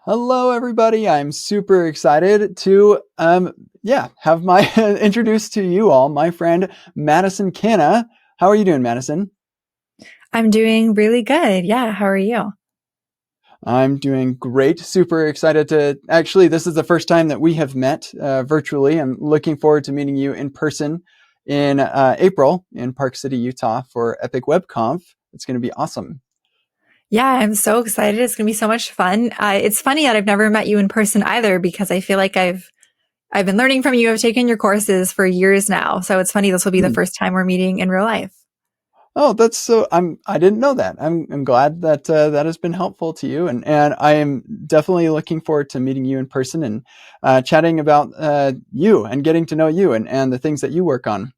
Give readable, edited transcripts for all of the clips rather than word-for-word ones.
Hello, everybody. I'm super excited to, have my introduce to you all my friend Madison Kanna. How are you doing, Madison? I'm doing really good. Yeah. How are you? I'm doing great. Super excited to actually. This is the first time that we have met virtually. I'm looking forward to meeting you in person in April in Park City, Utah, for Epic WebConf. It's going to be awesome. Yeah, I'm so excited. It's going to be so much fun. It's funny that I've never met you in person either because I feel like I've been learning from you. I've taken your courses for years now. So it's funny this will be the Hmm. first time we're meeting in real life. Oh, that's so. I didn't know that. I'm glad that that has been helpful to you, and I am definitely looking forward to meeting you in person and chatting about you and getting to know you and the things that you work on.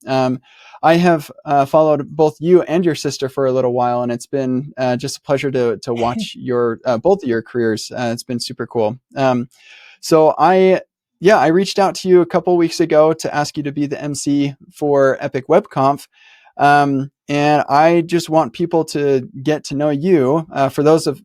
I have followed both you and your sister for a little while, and it's been just a pleasure to watch your both of your careers. It's been super cool. So I reached out to you a couple weeks ago to ask you to be the MC for Epic WebConf. And I just want people to get to know you. For those of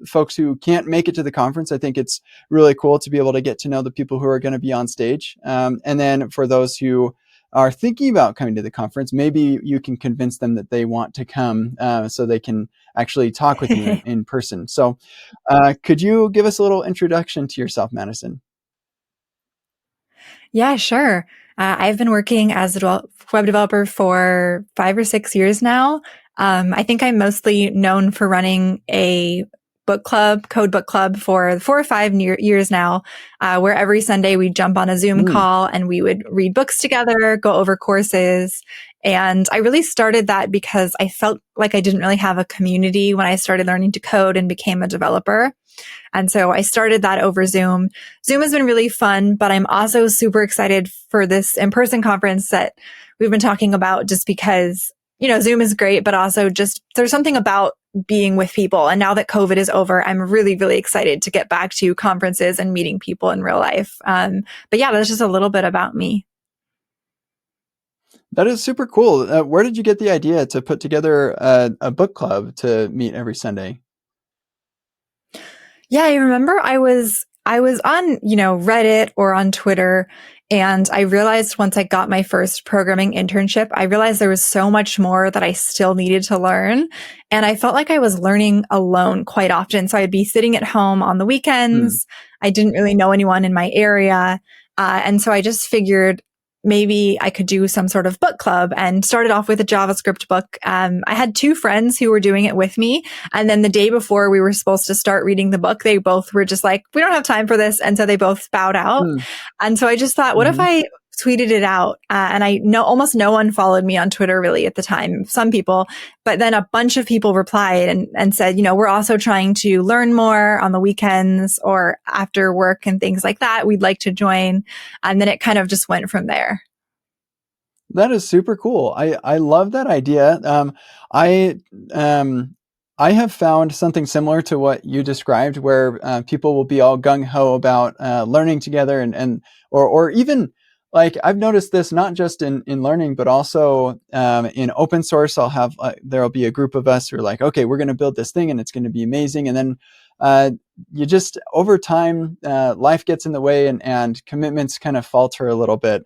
folks who can't make it to the conference, I think it's really cool to be able to get to know the people who are going to be on stage. And then for those who are thinking about coming to the conference, maybe you can convince them that they want to come so they can actually talk with you in person. So could you give us a little introduction to yourself, Madison? Yeah, sure. I've been working as a web developer for 5 or 6 years now. I think I'm mostly known for running a book club, code book club for 4 or 5 years now, where every Sunday we jump on a Zoom Mm, call and we would read books together, go over courses. And I really started that because I felt like I didn't really have a community when I started learning to code and became a developer. And so I started that over Zoom. Zoom has been really fun, but I'm also super excited for this in-person conference that we've been talking about just because, Zoom is great, but also just there's something about being with people. And now that COVID is over, I'm really, really excited to get back to conferences and meeting people in real life. But yeah, that's just a little bit about me. that is super cool. Where did you get the idea to put together a book club to meet every Sunday? Yeah, I remember I was on, Reddit or on Twitter, and I realized once I got my first programming internship, I realized there was so much more that I still needed to learn, and I felt like I was learning alone quite often. So I'd be sitting at home on the Hmm. weekends. I didn't really know anyone in my area, and so I just figured maybe I could do some sort of book club and started off with a JavaScript book. I had two friends who were doing it with me, and then the day before we were supposed to start reading the book, they both were just like, we don't have time for this. And so they both bowed out. Hmm. And so I just thought, what if Hmm. I tweeted it out? And I know almost no one followed me on Twitter really at the time, some people, but then a bunch of people replied and said, we're also trying to learn more on the weekends or after work and things like that. We'd like to join. And then it kind of just went from there. That is super cool. I love that idea. I um, I have found something similar to what you described, where people will be all gung ho about learning together, or even like I've noticed this not just in learning, but also in open source. There'll be a group of us who are like, okay, we're going to build this thing and it's going to be amazing, and then uh, you just over time life gets in the way and commitments kind of falter a little bit.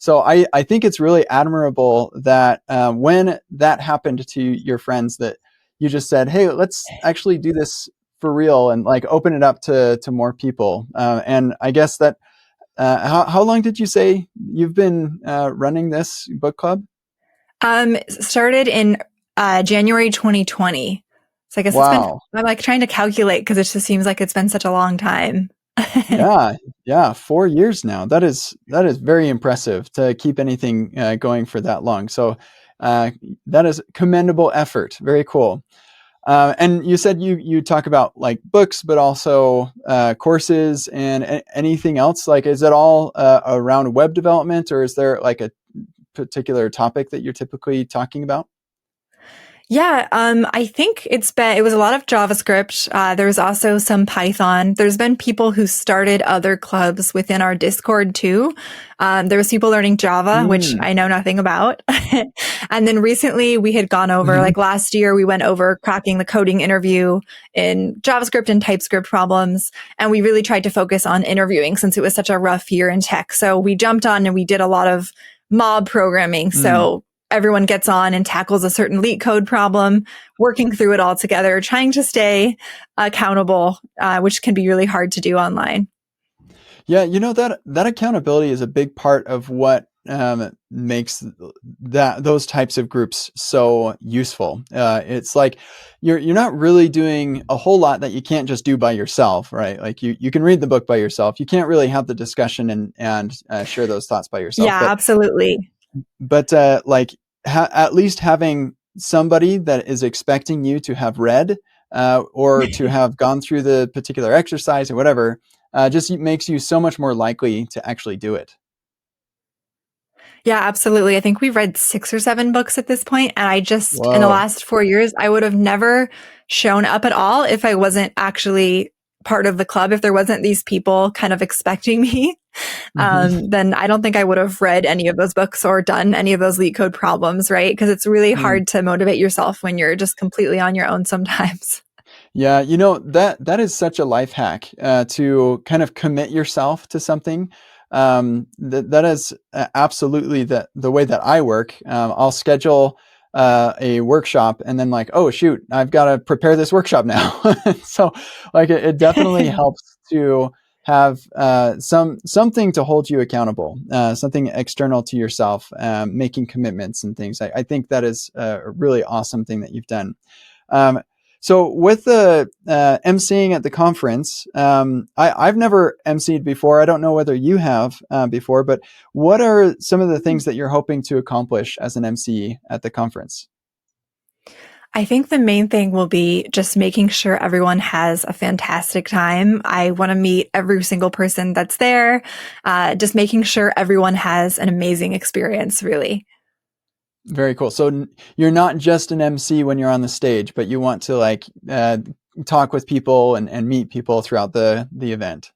So I think it's really admirable that when that happened to your friends, that you just said, hey, let's actually do this for real and like open it up to more people. And I guess that how long did you say you've been running this book club? Started in January 2020. So I guess Wow. I'm like trying to calculate because it just seems like it's been such a long time. Yeah, yeah, 4 years now. That is very impressive to keep anything going for that long. So uh, that is commendable effort. Very cool. And you said you talk about like books, but also courses and anything else. Like, is it all around web development, or is there like a particular topic that you're typically talking about? Yeah, I think it was a lot of JavaScript. There was also some Python. There's been people who started other clubs within our Discord too. There was people learning Java, which Mm. I know nothing about. And then recently we had gone over, Mhm. like last year, we went over cracking the coding interview in JavaScript and TypeScript problems. And we really tried to focus on interviewing since it was such a rough year in tech. So we jumped on and we did a lot of mob programming. Mm. So everyone gets on and tackles a certain leak code problem, working through it all together, trying to stay accountable, which can be really hard to do online. Yeah, that accountability is a big part of what makes those types of groups so useful. It's like you're not really doing a whole lot that you can't just do by yourself, right? Like you can read the book by yourself. You can't really have the discussion and share those thoughts by yourself. Yeah, absolutely. But like at least having somebody that is expecting you to have read or to have gone through the particular exercise or whatever just makes you so much more likely to actually do it. Yeah, absolutely. I think we've read 6 or 7 books at this point, and I just, in the Whoa. last 4 years, I would have never shown up at all if I wasn't actually part of the club, if there wasn't these people kind of expecting me. Hmm. Then I don't think I would have read any of those books or done any of those leak code problems, right? Because it's really Mm. hard to motivate yourself when you're just completely on your own sometimes. Yeah, that is such a life hack to kind of commit yourself to something. That is absolutely the way that I work. I'll schedule a workshop and then like, oh shoot, I've got to prepare this workshop now. So like it definitely helps to have something to hold you accountable, something external to yourself, making commitments and things. I think that is a really awesome thing that you've done. Um, so with the emceeing at the conference, I've never emceed before. I don't know whether you have before, but what are some of the things that you're hoping to accomplish as an MC at the conference? I think the main thing will be just making sure everyone has a fantastic time. I want to meet every single person that's there, just making sure everyone has an amazing experience, really. Very cool. So you're not just an MC when you're on the stage, but you want to like talk with people and meet people throughout the event.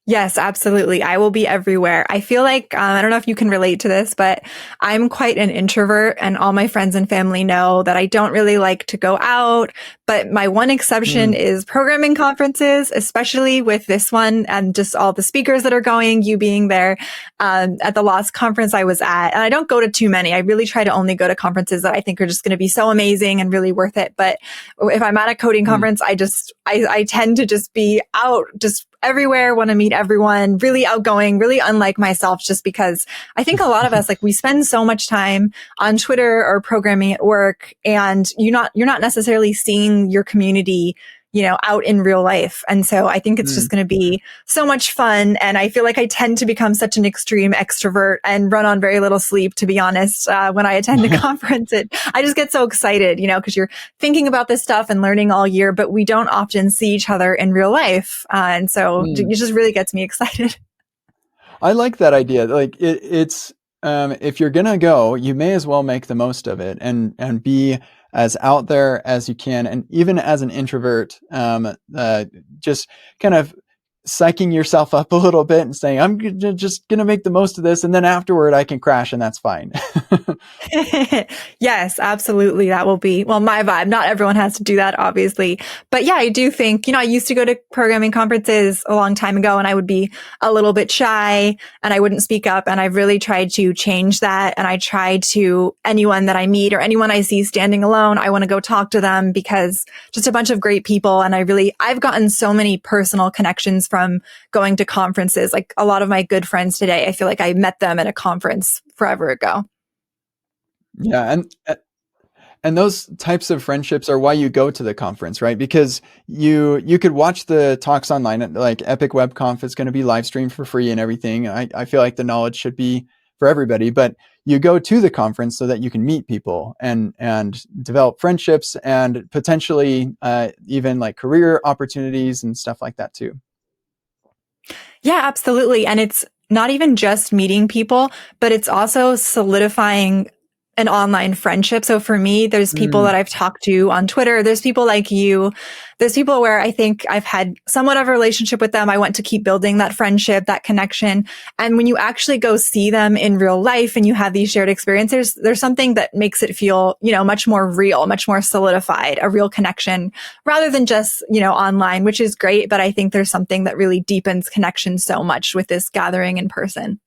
Yes, absolutely. I will be everywhere. I feel like, I don't know if you can relate to this, but I'm quite an introvert and all my friends and family know that I don't really like to go out. But my one exception Mm. is programming conferences, especially with this one and just all the speakers that are going, you being there, at the last conference I was at. And I don't go to too many. I really try to only go to conferences that I think are just going to be so amazing and really worth it. But if I'm at a coding Mm. conference, I tend to just be out, just everywhere, want to meet everyone, really outgoing, really unlike myself, just because I think a lot of us, like we spend so much time on Twitter or programming at work and you're not necessarily seeing your community, out in real life. And so I think it's just Mm. going to be so much fun. And I feel like I tend to become such an extreme extrovert and run on very little sleep, to be honest. When I attend a conference, I just get so excited, because you're thinking about this stuff and learning all year, but we don't often see each other in real life. And so Mm. it just really gets me excited. I like that idea. Like it's if you're gonna go, you may as well make the most of it and be as out there as you can. And even as an introvert, just kind of psyching yourself up a little bit and saying, just gonna make the most of this, and then afterward I can crash, and that's fine. Yes, absolutely. That will be, well, my vibe. Not everyone has to do that, obviously. But yeah, I do think, I used to go to programming conferences a long time ago and I would be a little bit shy and I wouldn't speak up. And I've really tried to change that. And I try to anyone that I meet or anyone I see standing alone, I want to go talk to them because just a bunch of great people. And I've gotten so many personal connections from going to conferences. Like a lot of my good friends today, I feel like I met them at a conference forever ago. Yeah, and those types of friendships are why you go to the conference, right? Because you could watch the talks online. Like Epic WebConf is going to be live streamed for free and everything. I feel like the knowledge should be for everybody, but you go to the conference so that you can meet people and develop friendships and potentially even like career opportunities and stuff like that too. Yeah, absolutely. And it's not even just meeting people, but it's also solidifying an online friendship. So for me, there's people Mm. that I've talked to on Twitter. There's people like you. There's people where I think I've had somewhat of a relationship with them. I want to keep building that friendship, that connection. And when you actually go see them in real life and you have these shared experiences, there's something that makes it feel, much more real, much more solidified, a real connection rather than just, online, which is great. But I think there's something that really deepens connection so much with this gathering in person.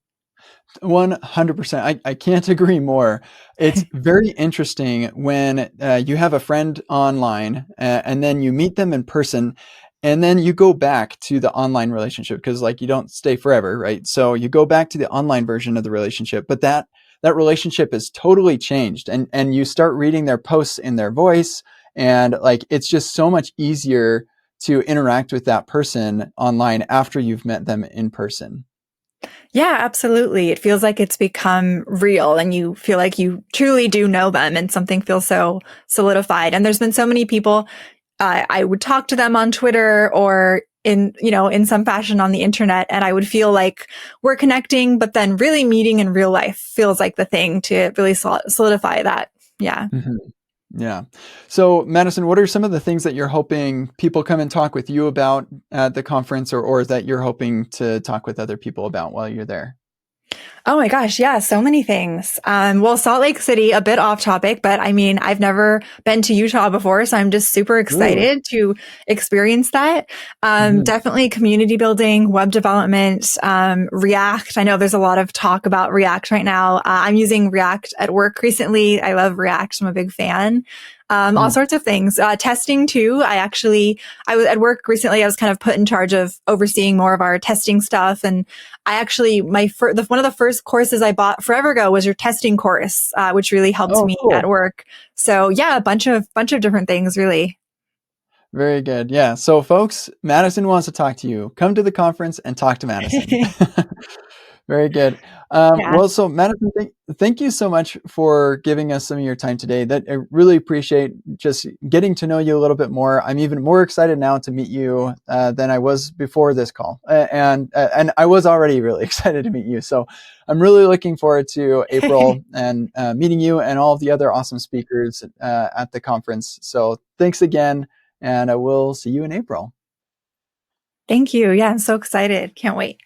100%. I can't agree more. It's very interesting when you have a friend online and then you meet them in person and then you go back to the online relationship because like you don't stay forever, right? So you go back to the online version of the relationship, but that relationship is totally changed and you start reading their posts in their voice and like it's just so much easier to interact with that person online after you've met them in person. Yeah, absolutely. It feels like it's become real and you feel like you truly do know them and something feels so solidified. And there's been so many people, I would talk to them on Twitter or in some fashion on the internet. And I would feel like we're connecting, but then really meeting in real life feels like the thing to really solidify that. Yeah. Mhm. Yeah. So, Madison, what are some of the things that you're hoping people come and talk with you about at the conference or that you're hoping to talk with other people about while you're there? Oh my gosh. Yeah. So many things. Well, Salt Lake City, a bit off topic, but I mean, I've never been to Utah before. So I'm just super Ooh. excited to experience that. Mhm. Definitely community building, web development, React. I know there's a lot of talk about React right now. I'm using React at work recently. I love React. I'm a big fan. All Mm. sorts of things. Testing too. I was at work recently. I was kind of put in charge of overseeing more of our testing stuff. And I actually, one of the first courses I bought forever ago was your testing course, which really helped Oh, me at cool. work. So yeah, a bunch of different things really. Very good. Yeah. So, folks, Madison wants to talk to you. Come to the conference and talk to Madison. Very good. Yeah. Well, so Madison, thank you so much for giving us some of your time today. That I really appreciate just getting to know you a little bit more. I'm even more excited now to meet you than I was before this call, and I was already really excited to meet you. So I'm really looking forward to April and meeting you and all of the other awesome speakers at the conference. So thanks again, and I will see you in April. Thank you. Yeah, I'm so excited. Can't wait.